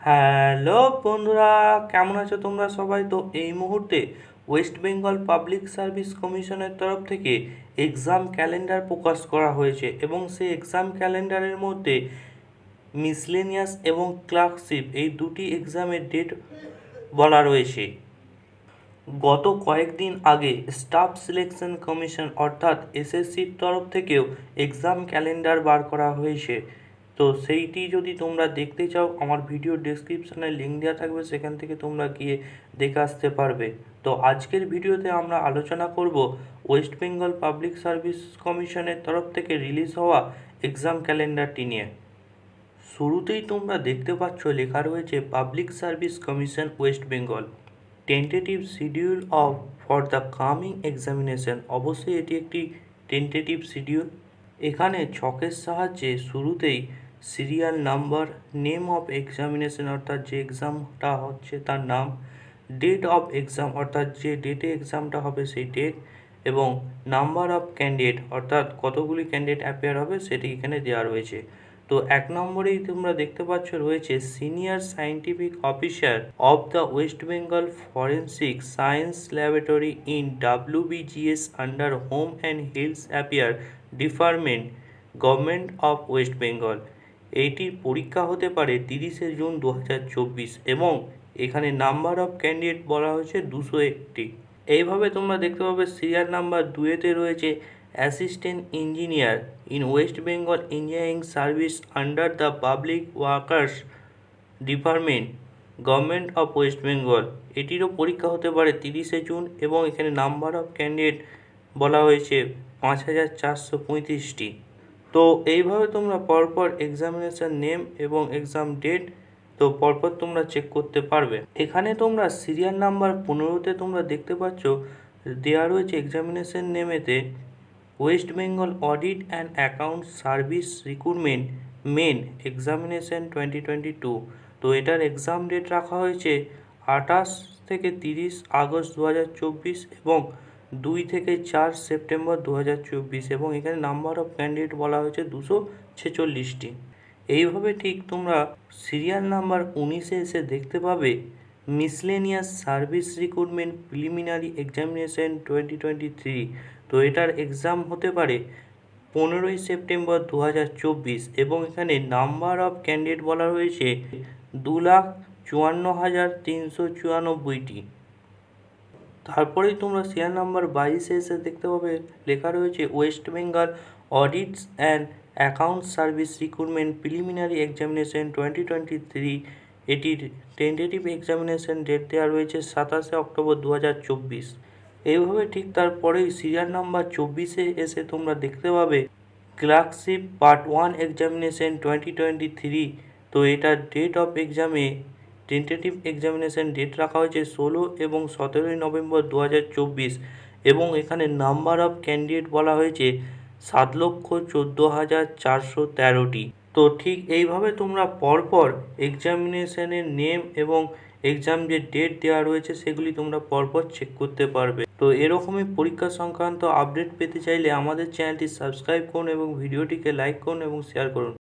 Hello বন্ধুরা, কেমন আছো তোমরা সবাই? তো এই মুহূর্তে ওয়েস্ট বেঙ্গল পাবলিক সার্ভিস কমিশনের তরফ থেকে এক্সাম ক্যালেন্ডার প্রকাশ করা হয়েছে এবং সেই এক্সাম ক্যালেন্ডারের মধ্যে মিসলেনিয়াস এবং ক্লার্কশিপ এই দুটি এক্সামের ডেট বলা রয়েছে। গত কয়েকদিন আগে স্টাফ সিলেকশন কমিশন অর্থাৎ এসএসসির তরফ থেকেও এক্সাম ক্যালেন্ডার বার করা হয়েছে। তো সেইটি যদি তোমরা দেখতে চাও, আমার ভিডিও ডেসক্রিপশানে লিঙ্ক দেওয়া থাকবে, সেখান থেকে তোমরা গিয়ে দেখে আসতে পারবে। তো আজকের ভিডিওতে আমরা আলোচনা করব ওয়েস্ট বেঙ্গল পাবলিক সার্ভিস কমিশনের তরফ থেকে রিলিজ হওয়া এক্সাম ক্যালেন্ডারটি নিয়ে। শুরুতেই তোমরা দেখতে পাচ্ছ লেখা রয়েছে public service commission West Bengal tentative schedule of for the coming examination. অবশ্যই এটি একটি টেন্টেটিভ শিডিউল। এখানে ছকের সাহায্যে শুরুতেই serial number, name of examination অর্থাৎ যে এক্সামটা হচ্ছে তার নাম, ডেট অফ এক্সাম অর্থাৎ যে ডেটে এক্সামটা হবে সেই ডেট, এবং নাম্বার অফ ক্যান্ডিডেট অর্থাৎ কতগুলি ক্যান্ডিডেট অ্যাপিয়ার হবে সেটি এখানে দেওয়া রয়েছে। তো এক নম্বরেই তোমরা দেখতে পাচ্ছ রয়েছে senior scientific officer of the West Bengal forensic science laboratory in WBGS under home and hills affair department, government of West Bengal. এইটির পরীক্ষা হতে পারে 30শে জুন 2024 এবং এখানে নাম্বার অফ ক্যান্ডিডেট বলা হয়েছে 201টি। এইভাবে তোমরা দেখতে পাবে সিরিয়াল নাম্বার 2-তে রয়েছে assistant engineer in West Bengal engineering service under the public workers department, government of West Bengal. এটিরও পরীক্ষা হতে পারে 30শে জুন এবং এখানে নাম্বার অফ ক্যান্ডিডেট বলা হয়েছে 5435টি। তো এইভাবে তোমরা পরপর এক্সামিনেশান নেম এবং এক্সাম ডেট তো পরপর তোমরা চেক করতে পারবে। এখানে তোমরা সিরিয়াল নাম্বার 15-তে তোমরা দেখতে পাচ্ছ দেওয়া রয়েছে এক্সামিনেশন নেমেতে West Bengal audit and account service recruitment main examination 2022। তো এটার এক্সাম ডেট রাখা হয়েছে 28 থেকে 30 আগস্ট 2024 এবং 2 থেকে 4 সেপ্টেম্বর 2024 এবং এখানে নাম্বার অফ ক্যান্ডিডেট বলা হয়েছে 246টি। এইভাবে ঠিক তোমরা সিরিয়াল নাম্বার 19-এ এসে দেখতে পাবে miscellaneous service recruitment preliminary examination 2023। তো এটার এক্সাম হতে পারে 15ই সেপ্টেম্বর 2024 এবং এখানে নাম্বার অফ ক্যান্ডিডেট বলা রয়েছে 2,54,394টি। তারপরেই তোমরা সিরিয়াল নাম্বার 22-এ এসে দেখতে পাবে লেখা রয়েছে West Bengal audits and account service recruitment preliminary examination 2023। এটির টেন্টেটিভ এক্সামিনেশন ডেট দেওয়া রয়েছে 27শে অক্টোবর 2024। এইভাবে ঠিক তারপরেই সিরিয়াল নাম্বার 24-এ এসে তোমরা দেখতে পাবে ক্লার্কশিপ পার্ট 1 এক্সামিনেশন 2023। তো এটার ডেট অফ এক্সামে টেন্টেটিভ এক্সামিনেশন ডেট রাখা হয়েছে 16 এবং 17ই নভেম্বর 2024 এবং এখানে নাম্বার অফ ক্যান্ডিডেট বলা হয়েছে 7,14,413টি। তো ঠিক এইভাবে তোমরা পরপর এক্সামিনেশনের নেম এবং এক্সাম যে ডেট দেওয়া রয়েছে সেগুলি তোমরা পরপর চেক করতে পারবে। তো এরকমই পরীক্ষা সংক্রান্ত আপডেট পেতে চাইলে আমাদের চ্যানেলটি সাবস্ক্রাইব করুন এবং ভিডিওটিকে লাইক করুন এবং শেয়ার করুন।